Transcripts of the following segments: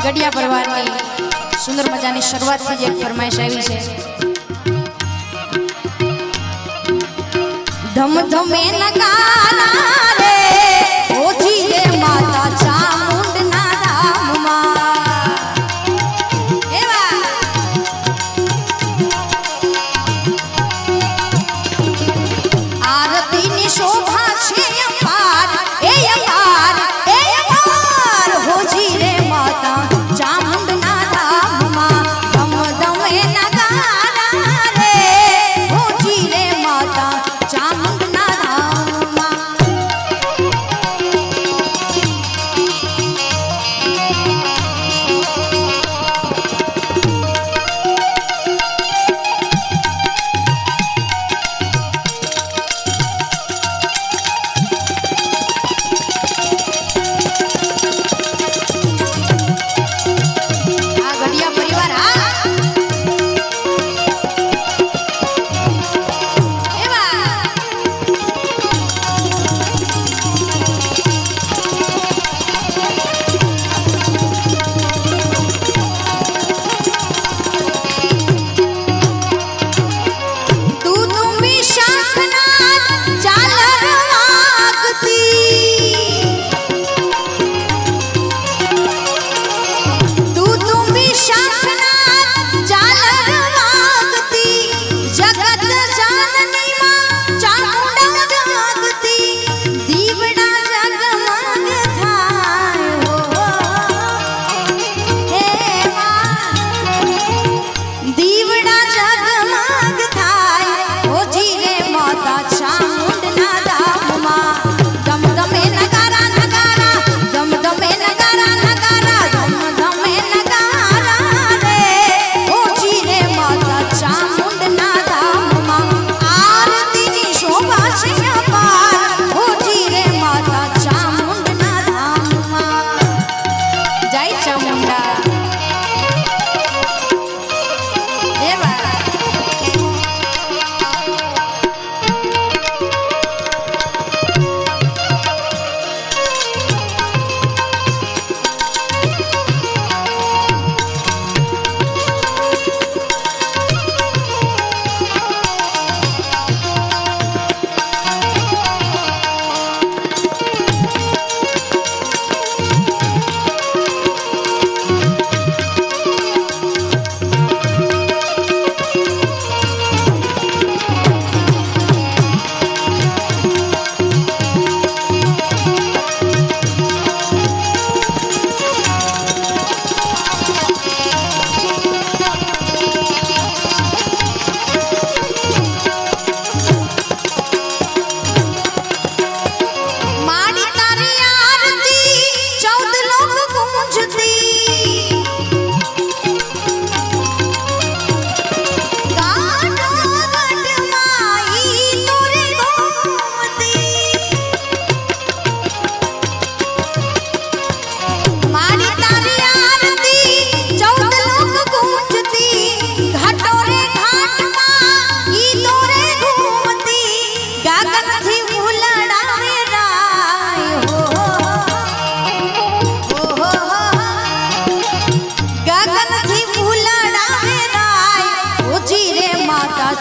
गड़िया परिवार की सुंदर मजानी शुरुआत थी एक फरमाइश आई है। धम धमे नगारा रे ओजी रे माता चामुंडना धाममा एवा आरती ની શોભા છે અપાર એ અપાર હોજી રે માતા ચામુંડના ધામમાં ધમ ધમે નગારા રે હોજી રે માતા ચામુંડના ધામમાં।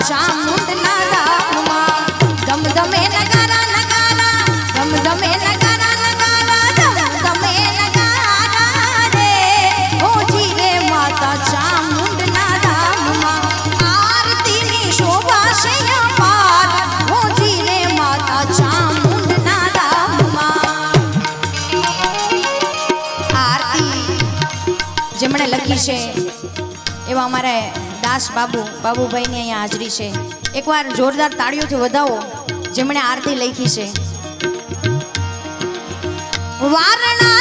चामुंडना धामમાં ધમ ધમે નગારા નગારા ધમ ધમે નગારા નગારા ધમ ધમે નગારા રે હોજી રે માતા ચામુંડના ધામમાં આરતીની શોભા છે અપાર હોજી રે માતા ચામુંડના ધામમાં। આરતી જેમણે લખી છે એવા અમારે दास बाबू भाई ने अहीं हाजरी है। एक बार जोरदार ताड़ियों थी वधावो जेमणे आरती लखी है। वारणा